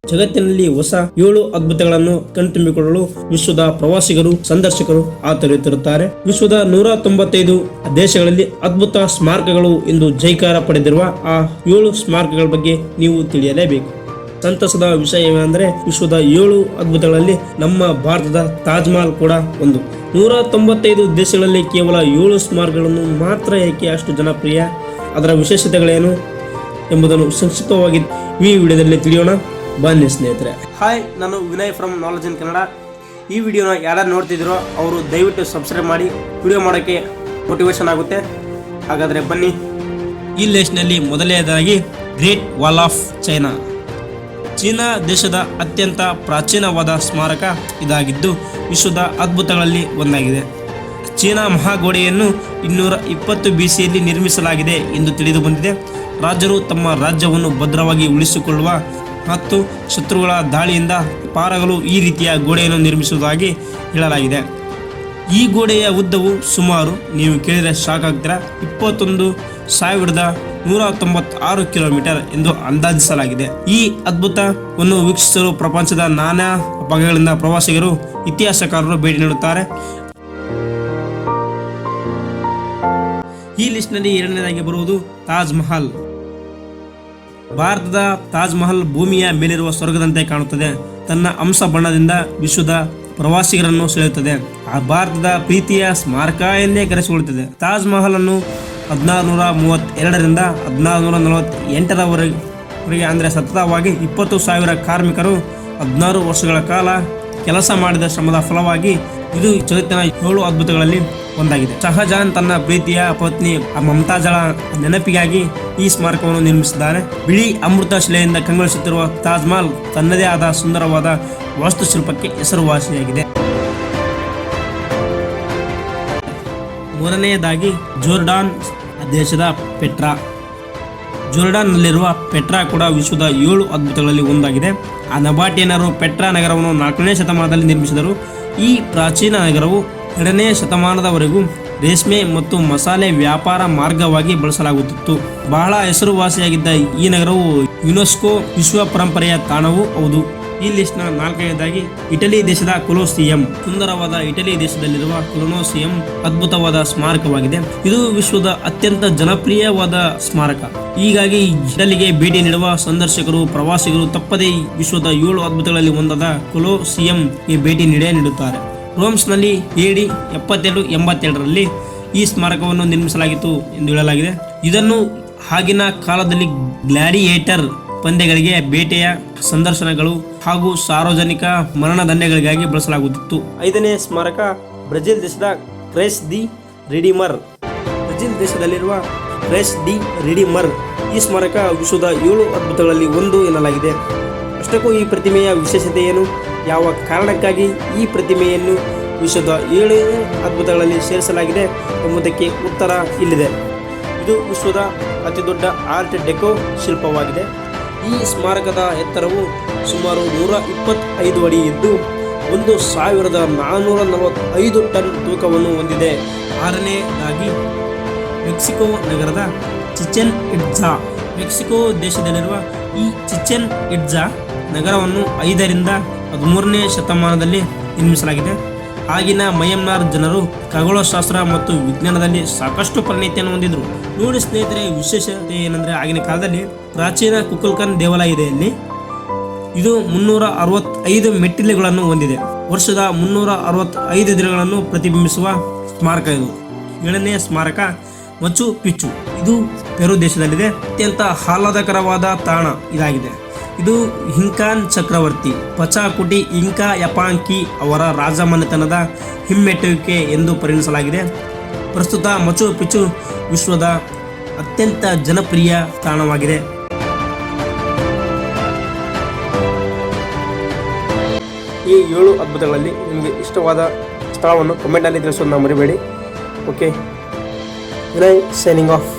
ಜಗತ್ತಿನಲ್ಲಿ ಹೊಸ 7 ಅದ್ಭುತಗಳನ್ನು ಕಣ್ತುಂಬಿಕೊಳ್ಳಲು ವಿಶ್ವದ ಪ್ರವಾಸಿಗರು ಸಂದರ್ಶಕರು ಆತರಿರುತ್ತಾರೆ. ವಿಶ್ವದ 195 ದೇಶಗಳಲ್ಲಿ ಅದ್ಭುತ ಸ್ಮಾರಕಗಳು ಎಂದು ಜೈಕಾರ ಪಡೆದಿರುವ ಆ 7 ಸ್ಮಾರಕಗಳ ಬಗ್ಗೆ ನೀವು ತಿಳಿಯಲೇಬೇಕು. ಸಂತಸದ ವಿಷಯವೆಂದರೆ ವಿಶ್ವದ 7 ಅದ್ಭುತಗಳಲ್ಲಿ ನಮ್ಮ ಭಾರತದ ತಾಜ್ ಮಹಲ್ ಕೂಡ ಒಂದು. 195 ದೇಶಗಳಲ್ಲಿ ಕೇವಲ 7 ಸ್ಮಾರಕಗಳನ್ನು ಮಾತ್ರ ಏಕೆ ಅಷ್ಟು ಜನಪ್ರಿಯ, ಅದರ ವಿಶೇಷತೆಗಳೇನು ಎಂಬುದನ್ನು ಸಂಕ್ಷಿಪ್ತವಾಗಿ ಈ ವಿಡಿಯೋದಲ್ಲಿ ತಿಳಿಯೋಣ. ಬನ್ನಿ ಸ್ನೇಹಿತರೆ. ಹಾಯ್, ನಾನು Vinay from knowledge in Kannada. ಈ ವಿಡಿಯೋನ ಯಾರು ನೋಡ್ತಿದ್ದೀರೋ ಅವರು ದಯವಿಟ್ಟು ಸಬ್ಸ್ಕ್ರೈಬ್ ಮಾಡಿ, ವಿಡಿಯೋ ಮಾಡೋಕ್ಕೆ ಮೋಟಿವೇಶನ್ ಆಗುತ್ತೆ. ಹಾಗಾದರೆ ಬನ್ನಿ. ಈ ಲಿಸ್ಟ್ನಲ್ಲಿ ಮೊದಲನೇದಾಗಿ great wall of China. China ದೇಶದ ಅತ್ಯಂತ ಪ್ರಾಚೀನವಾದ ಸ್ಮಾರಕ ಇದಾಗಿದ್ದು ವಿಶ್ವದ ಅದ್ಭುತಗಳಲ್ಲಿ ಒಂದಾಗಿದೆ. ಚೀನಾ ಮಹಾಗೋಡೆಯನ್ನು 220 BCಯಲ್ಲಿ ನಿರ್ಮಿಸಲಾಗಿದೆ ಎಂದು ತಿಳಿದು ಬಂದಿದೆ. ರಾಜರು ತಮ್ಮ ರಾಜ್ಯವನ್ನು ಭದ್ರವಾಗಿ ಉಳಿಸಿಕೊಳ್ಳುವ ಮತ್ತು ಶತ್ರುಗಳ ದಾಳಿಯಿಂದ ಪಾರಾಗಲು ಈ ರೀತಿಯ ಗೋಡೆಯನ್ನು ನಿರ್ಮಿಸುವುದಾಗಿ ಹೇಳಲಾಗಿದೆ. ಈ ಗೋಡೆಯ ಉದ್ದವು ಸುಮಾರು, ನೀವು ಕೇಳಿದರೆ ಶಾಕ್ ಆಗ್ತೀರಾ, 21,196 ಕಿಲೋಮೀಟರ್ ಎಂದು ಅಂದಾಜಿಸಲಾಗಿದೆ. ಈ ಅದ್ಭುತವನ್ನು ವೀಕ್ಷಿಸಲು ಪ್ರಪಂಚದ ನಾನಾ ಭಾಗಗಳಿಂದ ಪ್ರವಾಸಿಗರು, ಇತಿಹಾಸಕಾರರು ಭೇಟಿ ನೀಡುತ್ತಾರೆ. ಈ ಲಿಸ್ಟ್ನಲ್ಲಿ ಎರಡನೇದಾಗಿ ಬರುವುದು ತಾಜ್ ಮಹಲ್. ಭಾರತದ ತಾಜ್ ಮಹಲ್ ಭೂಮಿಯ ಮೇಲಿರುವ ಸ್ವರ್ಗದಂತೆ ಕಾಣುತ್ತದೆ. ತನ್ನ ಅಂಶ ಬಣ್ಣದಿಂದ ವಿಶ್ವದ ಪ್ರವಾಸಿಗರನ್ನು ಸೆಳೆಯುತ್ತದೆ. ಆ ಭಾರತದ ಪ್ರೀತಿಯ ಸ್ಮಾರಕ ಎಂದೇ ಕರೆಸಿಕೊಳ್ಳುತ್ತದೆ. ತಾಜ್ ಮಹಲ್ ಅನ್ನು 1632ರಿಂದ 1648ರವರೆಗೆ ಅಂದರೆ ಸತತವಾಗಿ 20,000 ಕಾರ್ಮಿಕರು 16 ವರ್ಷಗಳ ಕಾಲ ಕೆಲಸ ಮಾಡಿದ ಶ್ರಮದ ಫಲವಾಗಿ ಇದು ಜಗತ್ತಿನ 7 ಅದ್ಭುತಗಳಲ್ಲಿ ಒಂದಾಗಿದೆ. ಶಹಜಹಾನ್ ತನ್ನ ಪ್ರೀತಿಯ ಪತ್ನಿ ಮಮತಾಜಳ ನೆನಪಿಗಾಗಿ ಈ ಸ್ಮಾರಕವನ್ನು ನಿರ್ಮಿಸಿದ್ದಾರೆ. ಬಿಳಿ ಅಮೃತ ಶಿಲೆಯಿಂದ ಕಂಗೊಳಿಸುತ್ತಿರುವ ತಾಜ್ ಮಹಲ್ ತನ್ನದೇ ಆದ ಸುಂದರವಾದ ವಾಸ್ತುಶಿಲ್ಪಕ್ಕೆ ಹೆಸರುವಾಸಿಯಾಗಿದೆ. ಮೂರನೆಯದಾಗಿ ಜೋರ್ಡಾನ್ ದೇಶದ ಪೆಟ್ರಾ. ಜೋರ್ಡಾನ್ನಲ್ಲಿರುವ ಪೆಟ್ರಾ ಕೂಡ ವಿಶ್ವದ 7 ಅದ್ಭುತಗಳಲ್ಲಿ ಒಂದಾಗಿದೆ. ಆ ನಬಾಟಿಯನರು ಪೆಟ್ರಾ ನಗರವನ್ನು 4ನೇ ಶತಮಾನದಲ್ಲಿ ನಿರ್ಮಿಸಿದರು. ಈ ಪ್ರಾಚೀನ ನಗರವು 2ನೇ ಶತಮಾನದವರೆಗೂ ರೇಷ್ಮೆ ಮತ್ತು ಮಸಾಲೆ ವ್ಯಾಪಾರ ಮಾರ್ಗವಾಗಿ ಬಳಸಲಾಗುತ್ತಿತ್ತು. ಬಹಳ ಹೆಸರುವಾಸಿಯಾಗಿದ್ದ ಈ ನಗರವು ಯುನೆಸ್ಕೋ ವಿಶ್ವ ಪರಂಪರೆಯ ತಾಣವೂ ಹೌದು. ಈ ಲಿಸ್ಟ್ನ 4ನೇದಾಗಿ ಇಟಲಿ ದೇಶದ ಕೊಲೋಸಿಯಂ. ಸುಂದರವಾದ ಇಟಲಿ ದೇಶದಲ್ಲಿರುವ ಕೊಲೋಸಿಯಂ ಅದ್ಭುತವಾದ ಸ್ಮಾರಕವಾಗಿದೆ. ಇದು ವಿಶ್ವದ ಅತ್ಯಂತ ಜನಪ್ರಿಯವಾದ ಸ್ಮಾರಕ. ಹೀಗಾಗಿ ಇಟಲಿಗೆ ಭೇಟಿ ನೀಡುವ ಸಂದರ್ಶಕರು, ಪ್ರವಾಸಿಗರು ತಪ್ಪದೇ ವಿಶ್ವದ 7 ಅದ್ಭುತಗಳಲ್ಲಿ ಒಂದಾದ ಕೊಲೋಸಿಯಂಗೆ ಭೇಟಿ ನೀಡುತ್ತಾರೆ. ರೋಮ್ಸ್ನಲ್ಲಿ AD 72-82ರಲ್ಲಿ ಈ ಸ್ಮಾರಕವನ್ನು ನಿರ್ಮಿಸಲಾಗಿತ್ತು ಎಂದು ಹೇಳಲಾಗಿದೆ. ಇದನ್ನು ಆಗಿನ ಕಾಲದಲ್ಲಿ ಗ್ಲಾಡಿಯೇಟರ್ ಪಂದ್ಯಗಳಿಗೆ, ಬೇಟೆಯ ಸಂದರ್ಶನಗಳು ಹಾಗೂ ಸಾರ್ವಜನಿಕ ಮರಣದಂಡನೆಗಳಿಗಾಗಿ ಬಳಸಲಾಗುತ್ತಿತ್ತು. 5ನೇ ಸ್ಮಾರಕ ಬ್ರೆಜಿಲ್ ದೇಶದ ಕ್ರೈಸ್ಟ್ ದಿ ರಿಡೀಮರ್. ಬ್ರೆಜಿಲ್ ದೇಶದಲ್ಲಿರುವ ಕ್ರೈಸ್ಟ್ ದಿ ರಿಡೀಮರ್ ಈ ಸ್ಮಾರಕ ವಿಶ್ವದ 7 ಅದ್ಭುತಗಳಲ್ಲಿ ಒಂದು ಎನ್ನಲಾಗಿದೆ. ಅಷ್ಟಕ್ಕೂ ಈ ಪ್ರತಿಮೆಯ ವಿಶೇಷತೆ ಏನು, ಯಾವ ಕಾರಣಕ್ಕಾಗಿ ಈ ಪ್ರತಿಮೆಯನ್ನು ವಿಶ್ವದ 7 ಅದ್ಭುತಗಳಲ್ಲಿ ಸೇರಿಸಲಾಗಿದೆ ಎಂಬುದಕ್ಕೆ ಉತ್ತರ ಇಲ್ಲಿದೆ. ಇದು ವಿಶ್ವದ ಅತಿದೊಡ್ಡ ಆರ್ಟ್ ಡೆಕೋ ಶಿಲ್ಪವಾಗಿದೆ. ಈ ಸ್ಮಾರಕದ ಎತ್ತರವು ಸುಮಾರು 125 ಅಡಿ ಇದ್ದು 1,445 ಟನ್ ತೂಕವನ್ನು ಹೊಂದಿದೆ. 6ನೇದಾಗಿ ಮೆಕ್ಸಿಕೋ ನಗರದ ಚಿಚೆನ್ ಇಟ್ಜಾ. ಮೆಕ್ಸಿಕೋ ದೇಶದಲ್ಲಿರುವ ಈ ಚಿಚೆನ್ ಇಟ್ಜಾ ನಗರವನ್ನು 5ರಿಂದ 13ನೇ ಶತಮಾನದಲ್ಲಿ ನಿರ್ಮಿಸಲಾಗಿದೆ. ಆಗಿನ ಮಯನ್ಮಾರ್ ಜನರು ಖಗೋಳಶಾಸ್ತ್ರ ಮತ್ತು ವಿಜ್ಞಾನದಲ್ಲಿ ಸಾಕಷ್ಟು ಪರಿಣಿತಿಯನ್ನು ಹೊಂದಿದ್ರು. ನೋಡಿ ಸ್ನೇಹಿತರೆ, ವಿಶೇಷತೆ ಏನಂದರೆ ಆಗಿನ ಕಾಲದಲ್ಲಿ ಪ್ರಾಚೀನ ಕುಕುಲ್ಕನ್ ದೇವಾಲಯ ಇದೆ. ಇಲ್ಲಿ ಇದು 365 ಮೆಟ್ಟಿಲುಗಳನ್ನು ಹೊಂದಿದೆ. ವರ್ಷದ 365 ದಿನಗಳನ್ನು ಪ್ರತಿಬಿಂಬಿಸುವ ಸ್ಮಾರಕ ಇದು. 7ನೇ ಸ್ಮಾರಕ ಮಚು ಪಿಚ್ಚು. ಇದು ಪೆರು ದೇಶದಲ್ಲಿದೆ. ಅತ್ಯಂತ ಆಹ್ಲಾದಕರವಾದ ತಾಣ ಇದಾಗಿದೆ. ಇದು ಇಂಕಾನ್ ಚಕ್ರವರ್ತಿ ಪಚಾಕುಟಿ ಇಂಕಾ ಯಪಾಂಕಿ ಅವರ ರಾಜಮನೆತನದ ಹಿಮ್ಮೆಟ್ಟುವಿಕೆ ಎಂದು ಪರಿಗಣಿಸಲಾಗಿದೆ. ಪ್ರಸ್ತುತ ಮಚು ಪಿಚ್ಚು ವಿಶ್ವದ ಅತ್ಯಂತ ಜನಪ್ರಿಯ ತಾಣವಾಗಿದೆ. ಈ 7 ಅದ್ಭುತಗಳಲ್ಲಿ ನಿಮಗೆ ಇಷ್ಟವಾದ ಸ್ಥಳವನ್ನು ಕಮೆಂಟಲ್ಲಿ ತಿಳಿಸೋದನ್ನ ಮರಿಬೇಡಿ. Okay, Vinay signing off.